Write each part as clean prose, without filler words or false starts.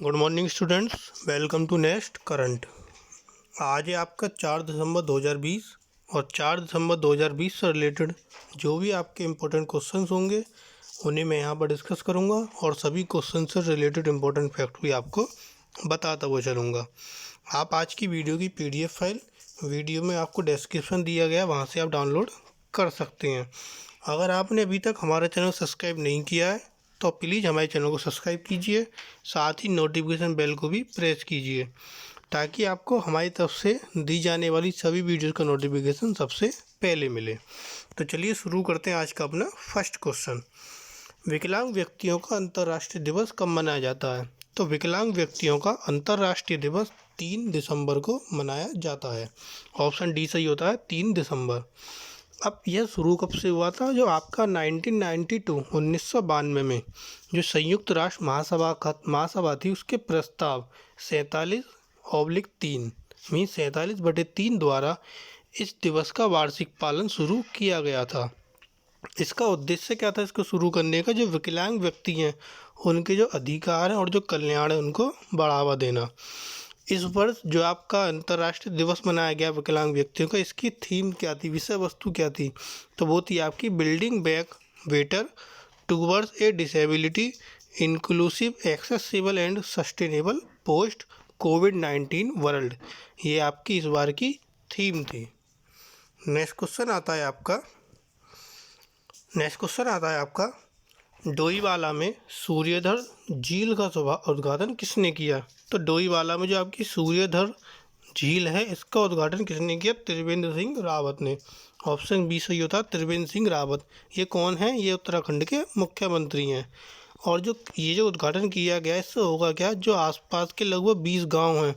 Good morning students, welcome to next current. आज है आपका 4 दिसंबर 2020 और 4 दिसंबर 2020 से रिलेटेड जो भी आपके इम्पोर्टेंट क्वेश्चंस होंगे उन्हें मैं यहाँ पर डिस्कस करूँगा और सभी क्वेश्चन से रिलेटेड इम्पोर्टेंट फैक्ट भी आपको बताता हुआ चलूँगा। आप आज की वीडियो की PDF फाइल वीडियो में आपको डिस्क्रिप्शन दिया गया, वहाँ से आप डाउनलोड कर सकते हैं। अगर आपने अभी तक हमारा चैनल सब्सक्राइब नहीं किया है तो प्लीज़ हमारे चैनल को सब्सक्राइब कीजिए, साथ ही नोटिफिकेशन बेल को भी प्रेस कीजिए ताकि आपको हमारी तरफ से दी जाने वाली सभी वीडियोज़ का नोटिफिकेशन सबसे पहले मिले। तो चलिए शुरू करते हैं आज का अपना फर्स्ट क्वेश्चन। विकलांग व्यक्तियों का अंतर्राष्ट्रीय दिवस कब मनाया जाता है? तो विकलांग व्यक्तियों का अंतर्राष्ट्रीय दिवस 3 दिसंबर को मनाया जाता है। ऑप्शन डी सही होता है, 3 दिसंबर। अब यह शुरू कब से हुआ था? जो आपका 1992 में जो संयुक्त राष्ट्र महासभा थी, उसके प्रस्ताव 47/3 मीन 47/3 द्वारा इस दिवस का वार्षिक पालन शुरू किया गया था। इसका उद्देश्य क्या था इसको शुरू करने का? जो विकलांग व्यक्ति हैं उनके जो अधिकार हैं और जो कल्याण है उनको बढ़ावा देना। इस वर्ष जो आपका अंतर्राष्ट्रीय दिवस मनाया गया विकलांग व्यक्तियों का, इसकी थीम क्या थी, विषय वस्तु क्या थी? तो वो थी आपकी building back better towards a disability inclusive accessible and sustainable post covid world. ये आपकी इस बार की थीम थी। नेक्स्ट क्वेश्चन आता है आपका डोईवाला में सूर्यधर झील का उद्घाटन किसने किया? तो डोईवाला में जो आपकी सूर्यधर झील है, इसका उद्घाटन किसने किया? त्रिवेंद्र सिंह रावत ने। ऑप्शन बी सही होता है, त्रिवेंद्र सिंह रावत। ये कौन है? ये उत्तराखंड के मुख्यमंत्री हैं। और जो उद्घाटन किया गया, इससे होगा क्या? जो आसपास के लगभग 20 गांव हैं,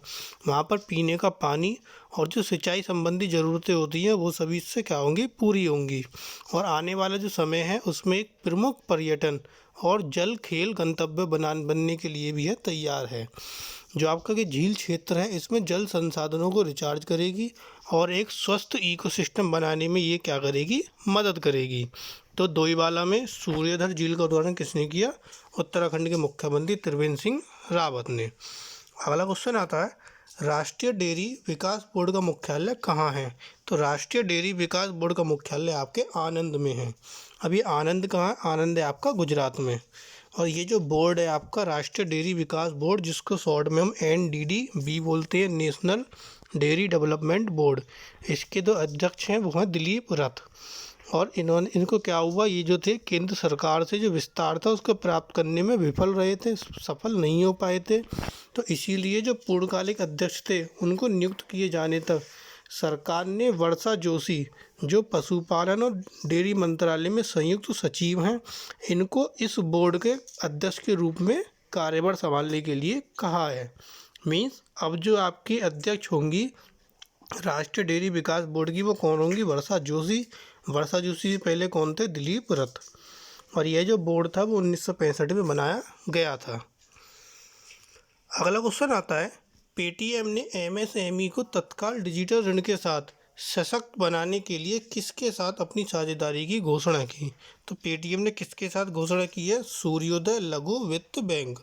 वहाँ पर पीने का पानी और जो सिंचाई संबंधी ज़रूरतें होती हैं वो सभी इससे क्या होंगी? पूरी होंगी। और आने वाला जो समय है उसमें एक प्रमुख पर्यटन और जल खेल गंतव्य बनने के लिए भी है तैयार है। जो आपका कि झील क्षेत्र है, इसमें जल संसाधनों को रिचार्ज करेगी और एक स्वस्थ इकोसिस्टम बनाने में ये क्या करेगी? मदद करेगी। तो डोईवाला में सूर्यधर झील का उद्घाटन किसने किया? उत्तराखंड के मुख्यमंत्री त्रिवेंद्र सिंह रावत ने। अगला क्वेश्चन आता है, राष्ट्रीय डेयरी विकास बोर्ड का मुख्यालय कहाँ है? तो राष्ट्रीय डेयरी विकास बोर्ड का मुख्यालय आपके आनंद में है। अब ये आनंद कहाँ है? आनंद है आपका गुजरात में। और ये जो बोर्ड है आपका राष्ट्रीय डेयरी विकास बोर्ड, जिसको शॉर्ट में हम NDDB बोलते हैं, नेशनल डेयरी डेवलपमेंट बोर्ड, इसके जो अध्यक्ष हैं वो हैं दिलीप रथ। और इनको क्या हुआ, ये जो थे केंद्र सरकार से जो विस्तार था उसको प्राप्त करने में विफल रहे थे, सफल नहीं हो पाए थे। तो इसीलिए जो पूर्णकालिक अध्यक्ष थे उनको नियुक्त किए जाने तक सरकार ने वर्षा जोशी, जो पशुपालन और डेयरी मंत्रालय में संयुक्त सचिव हैं, इनको इस बोर्ड के अध्यक्ष के रूप में कार्यभार संभालने के लिए कहा है। मीन्स अब जो आपकी अध्यक्ष होंगी राष्ट्रीय डेयरी विकास बोर्ड की, वो कौन होंगी? वर्षा जोशी। वर्षा जोशी से पहले कौन थे? दिलीप रथ। और यह जो बोर्ड था वो 1965 में बनाया गया था। अगला क्वेश्चन आता है, पेटीएम ने MSME को तत्काल डिजिटल ऋण के साथ सशक्त बनाने के लिए किसके साथ अपनी साझेदारी की घोषणा की? तो पेटीएम ने किसके साथ घोषणा की है? सूर्योदय लघु वित्त बैंक।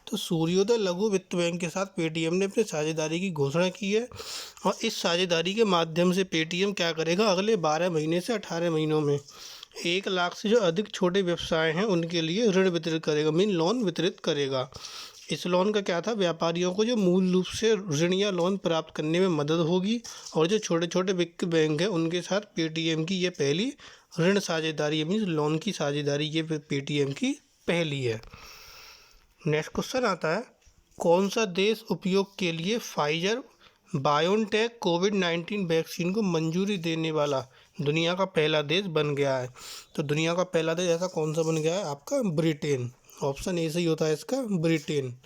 तो सूर्योदय लघु वित्त बैंक के साथ पेटीएम ने अपनी साझेदारी की घोषणा की है। और इस साझेदारी के माध्यम से पेटीएम क्या करेगा? अगले 12 महीने से 18 महीनों में 1 लाख से जो अधिक छोटे व्यवसाय हैं उनके लिए ऋण वितरित करेगा, मीन लोन वितरित करेगा। इस लोन का क्या था? व्यापारियों को जो मूल रूप से ऋण या लोन प्राप्त करने में मदद होगी। और जो छोटे छोटे वित्त बैंक हैं उनके साथ पेटीएम की ये पहली ऋण साझेदारी है, मीन्स लोन की साझेदारी ये पेटीएम की पहली है। नेक्स्ट क्वेश्चन आता है, कौन सा देश उपयोग के लिए फाइजर बायोनटेक कोविड-19 वैक्सीन को मंजूरी देने वाला दुनिया का पहला देश बन गया है? तो दुनिया का पहला देश ऐसा कौन सा बन गया है? आपका ब्रिटेन। ऑप्शन ए सही होता है इसका, ब्रिटेन।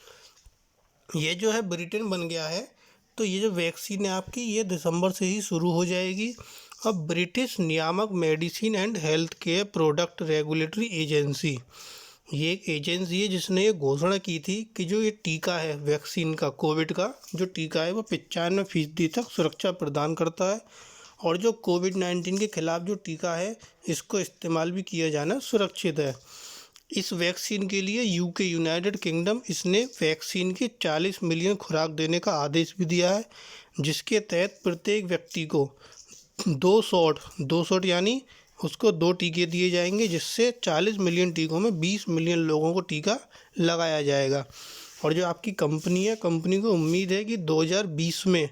ये जो है ब्रिटेन बन गया है। तो ये जो वैक्सीन है आपकी, ये दिसंबर से ही शुरू हो जाएगी। अब ब्रिटिश नियामक medicine and health care product regulatory agency, ये एक एजेंसी है जिसने ये घोषणा की थी कि जो ये टीका है वैक्सीन का, कोविड का जो टीका है वो 95% तक सुरक्षा प्रदान करता है। और जो कोविड-19 के खिलाफ जो टीका है इसको इस्तेमाल भी किया जाना सुरक्षित है। इस वैक्सीन के लिए यूके यूनाइटेड किंगडम इसने वैक्सीन के 40 मिलियन खुराक देने का आदेश भी दिया है, जिसके तहत प्रत्येक व्यक्ति को 2 शॉट यानी उसको 2 टीके दिए जाएंगे, जिससे 40 मिलियन टीकों में 20 मिलियन लोगों को टीका लगाया जाएगा। और जो आपकी कंपनी है, कंपनी को उम्मीद है कि 2020 में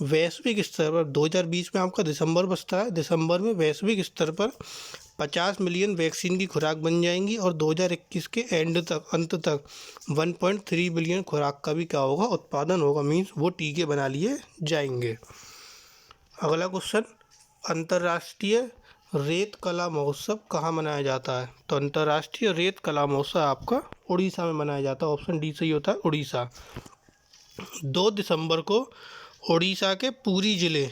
वैश्विक स्तर पर, 2020 में आपका दिसंबर बसता है, दिसंबर में वैश्विक स्तर पर 50 मिलियन वैक्सीन की खुराक बन जाएंगी और 2021 के अंत तक 1.3 बिलियन खुराक का भी क्या होगा, उत्पादन होगा, मीन्स वो टीके बना लिए जाएंगे। अगला क्वेश्चन, अंतर्राष्ट्रीय रेत कला महोत्सव कहाँ मनाया जाता है? तो अंतर्राष्ट्रीय रेत कला महोत्सव आपका उड़ीसा में मनाया जाता है। ऑप्शन डी सही होता है, उड़ीसा। 2 दिसंबर को उड़ीसा के पुरी जिले,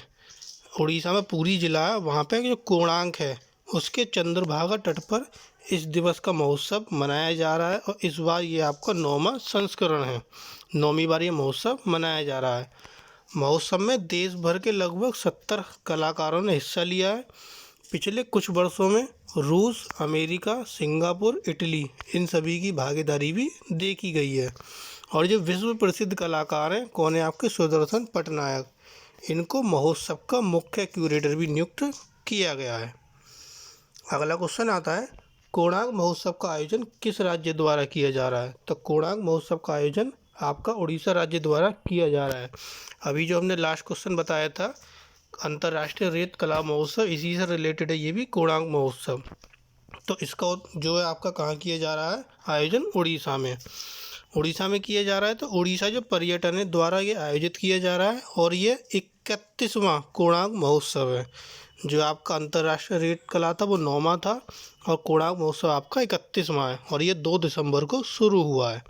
उड़ीसा में पुरी जिला है, वहाँ पे जो कोणार्क है उसके चंद्रभागा तट पर इस दिवस का महोत्सव मनाया जा रहा है और इस बार ये आपका 9वां संस्करण है, 9वीं बार ये महोत्सव मनाया जा रहा है। महोत्सव में देश भर के लगभग 70 कलाकारों ने हिस्सा लिया है। पिछले कुछ वर्षों में रूस, अमेरिका, सिंगापुर, इटली, इन सभी की भागीदारी भी देखी गई है। और जो विश्व प्रसिद्ध कलाकार हैं, कौन है आपके? सुदर्शन पटनायक। इनको महोत्सव का मुख्य क्यूरेटर भी नियुक्त किया गया है। अगला क्वेश्चन आता है, कोणार्क महोत्सव का आयोजन किस राज्य द्वारा किया जा रहा है? तो कोणार्क महोत्सव का आयोजन आपका उड़ीसा राज्य द्वारा किया जा रहा है। अभी जो हमने लास्ट क्वेश्चन बताया था, अंतर्राष्ट्रीय रेत कला महोत्सव, इसी से रिलेटेड है ये भी, कोणार्क महोत्सव। तो इसका जो है आपका कहाँ किया जा रहा है आयोजन? उड़ीसा में। उड़ीसा में किया जा रहा है। तो उड़ीसा जो पर्यटन है द्वारा ये आयोजित किया जा रहा है और ये 31वां कोणार्क महोत्सव है। जो आपका अंतर्राष्ट्रीय रेत कला था वो 9वां था और कोणार्क महोत्सव आपका 31वां है और ये 2 दिसंबर को शुरू हुआ है।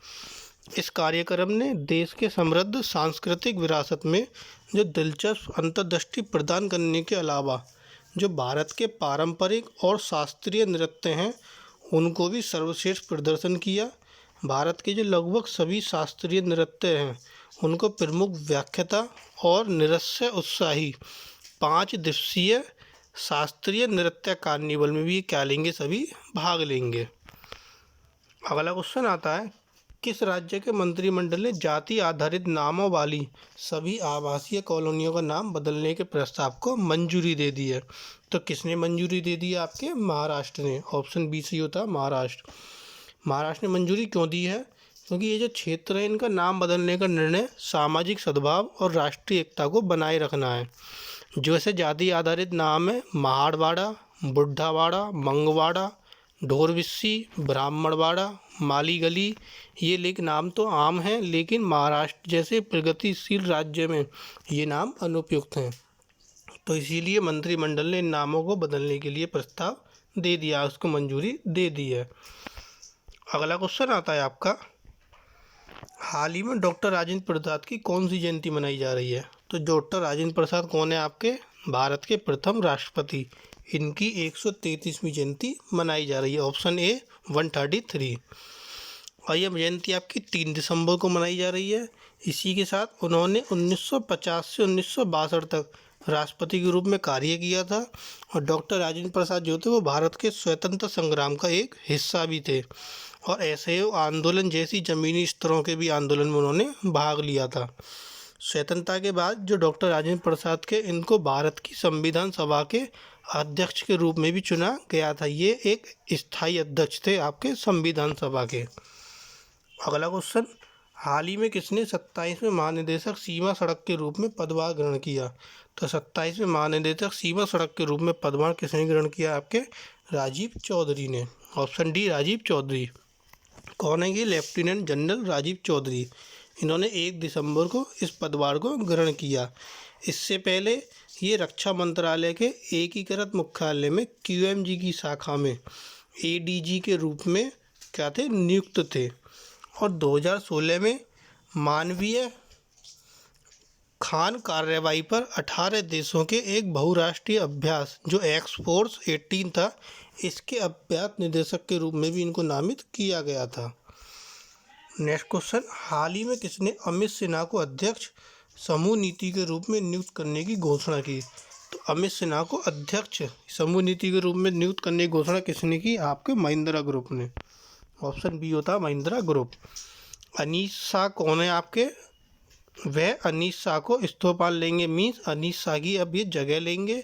इस कार्यक्रम ने देश के समृद्ध सांस्कृतिक विरासत में जो दिलचस्प अंतर्दृष्टि प्रदान करने के अलावा जो भारत के पारंपरिक और शास्त्रीय नृत्य हैं उनको भी सर्वश्रेष्ठ प्रदर्शन किया। भारत के जो लगभग सभी शास्त्रीय नृत्य हैं उनको प्रमुख व्याख्याता और नृत्य उत्साही 5 दिवसीय शास्त्रीय नृत्य कार्निवल में भी क्या लेंगे? सभी भाग लेंगे। अगला क्वेश्चन आता है, किस राज्य के मंत्रिमंडल ने जाति आधारित नामों वाली सभी आवासीय कॉलोनियों का नाम बदलने के प्रस्ताव को मंजूरी दे दी है? तो किसने मंजूरी दे दी है? आपके महाराष्ट्र ने। ऑप्शन बी सही होता है, महाराष्ट्र। महाराष्ट्र ने मंजूरी क्यों दी है? क्योंकि ये जो क्षेत्र है इनका नाम बदलने का निर्णय सामाजिक सद्भाव और राष्ट्रीय एकता को बनाए रखना है। जो ऐसे जाति आधारित नाम है, महाड़वाड़ा, बुढ़ावाड़ा, मंगवाड़ा, ढोरविस्सी, ब्राह्मणवाड़ा, माली गली, ये लेकिन नाम तो आम हैं, लेकिन महाराष्ट्र जैसे प्रगतिशील राज्य में ये नाम अनुपयुक्त हैं। तो इसीलिए मंत्रिमंडल ने इन नामों को बदलने के लिए प्रस्ताव दे दिया, उसको मंजूरी दे दी है। अगला क्वेश्चन आता है आपका, हाल ही में डॉक्टर राजेंद्र प्रसाद की कौन सी जयंती मनाई जा रही है? तो डॉक्टर राजेंद्र प्रसाद कौन है? आपके भारत के प्रथम राष्ट्रपति। इनकी 133वीं जयंती मनाई जा रही है। Option A 133। और यह जयंती आपकी 3 दिसंबर को मनाई जा रही है। इसी के साथ उन्होंने 1950 से 1962 तक राष्ट्रपति के रूप में कार्य किया था। और डॉक्टर राजेंद्र प्रसाद जो थे वो भारत के स्वतंत्रता संग्राम का एक हिस्सा भी थे और असहयोग आंदोलन जैसी जमीनी स्तरों के भी आंदोलन में उन्होंने भाग लिया था। स्वतंत्रता के बाद जो डॉक्टर राजेंद्र प्रसाद के, इनको भारत की संविधान सभा के अध्यक्ष के रूप में भी चुना गया था। ये एक स्थायी अध्यक्ष थे आपके संविधान सभा के। अगला क्वेश्चन, हाल ही में किसने 27वें महानिदेशक सीमा सड़क के रूप में पदभार ग्रहण किया? तो 27वें महानिदेशक सीमा सड़क के रूप में पदभार किसने ग्रहण किया? आपके राजीव चौधरी ने। Option D Rajiv Chaudhary. कौन है ये? Lieutenant general Rajiv Chaudhary. इन्होंने 1 दिसंबर को इस पदभार को ग्रहण किया। इससे पहले ये रक्षा मंत्रालय के एकीकृत मुख्यालय में QMG की शाखा में ADG के रूप में क्या थे? नियुक्त थे। और 2016 में मानवीय खान कार्रवाई पर 18 देशों के एक बहुराष्ट्रीय अभ्यास जो एक्सफोर्स 18 था, इसके अभ्यास निदेशक के रूप में भी इनको नामित किया गया था। नेक्स्ट क्वेश्चन, हाल ही में किसने अमित सिन्हा को अध्यक्ष समूह नीति के रूप में नियुक्त करने की घोषणा की? तो अमित सिन्हा को अध्यक्ष समूह नीति के रूप में नियुक्त करने की घोषणा किसने की? आपके महिंद्रा ग्रुप ने। ऑप्शन बी होता है महिंद्रा ग्रुप। अनीश शाह कौन है आपके? वह अनीश शाह को इस्तीफा लेंगे, मीन्स अनीश शाह की अब ये जगह लेंगे।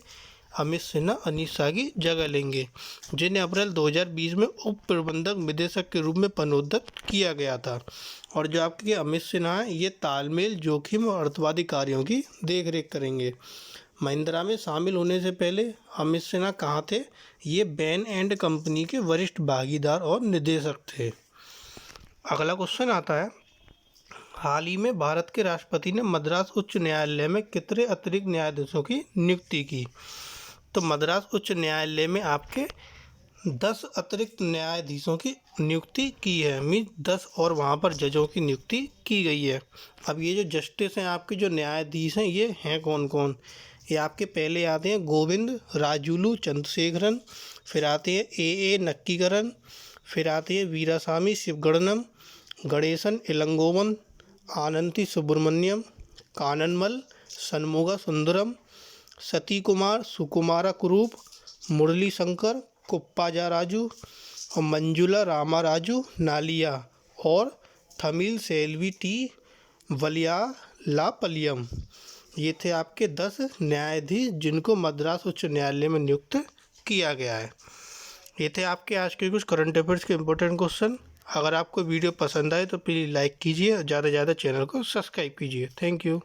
अमित सिन्हा अनीश शाह की जगह लेंगे, जिन्हें अप्रैल 2020 में उप प्रबंधक निदेशक के रूप में पदोन्नत किया गया था। और जो आपके अमित सिन्हा हैं ये तालमेल, जोखिम और अर्थवादी कार्यों की देखरेख करेंगे। महिंद्रा में शामिल होने से पहले अमित सिन्हा कहाँ थे? ये बैन एंड कंपनी के वरिष्ठ भागीदार और निदेशक थे। अगला क्वेश्चन आता है, हाल ही में भारत के राष्ट्रपति ने मद्रास उच्च न्यायालय में कितने अतिरिक्त न्यायाधीशों की नियुक्ति की? तो मद्रास उच्च न्यायालय में आपके 10 अतिरिक्त न्यायाधीशों की नियुक्ति की है, मीन्स 10 और वहाँ पर जजों की नियुक्ति की गई है। अब ये जो जस्टिस हैं आपके, जो न्यायाधीश हैं, ये हैं कौन कौन? ये आपके पहले आते हैं गोविंद राजुलू चंद्रशेखरन, फिर आते हैं ए नक्कीकरन, फिर आते हैं वीरासामी शिवगणनम, गणेशन इलंगोवन, आनंती सुब्रमण्यम, काननमल सन्मुगा सुंदरम, सती कुमार सुकुमारा कुरूप, मुरली शंकर कुप्पाजा राजू और मंजुला रामा राजू नालिया और थमिल सेल्वी टी वलियालापलियम। ये थे आपके 10 न्यायाधीश जिनको मद्रास उच्च न्यायालय में नियुक्त किया गया है। ये थे आपके आज के कुछ करंट अफेयर्स के इंपॉर्टेंट क्वेश्चन। अगर आपको वीडियो पसंद आए तो प्लीज़ लाइक कीजिए और ज़्यादा से ज़्यादा चैनल को सब्सक्राइब कीजिए। Thank you.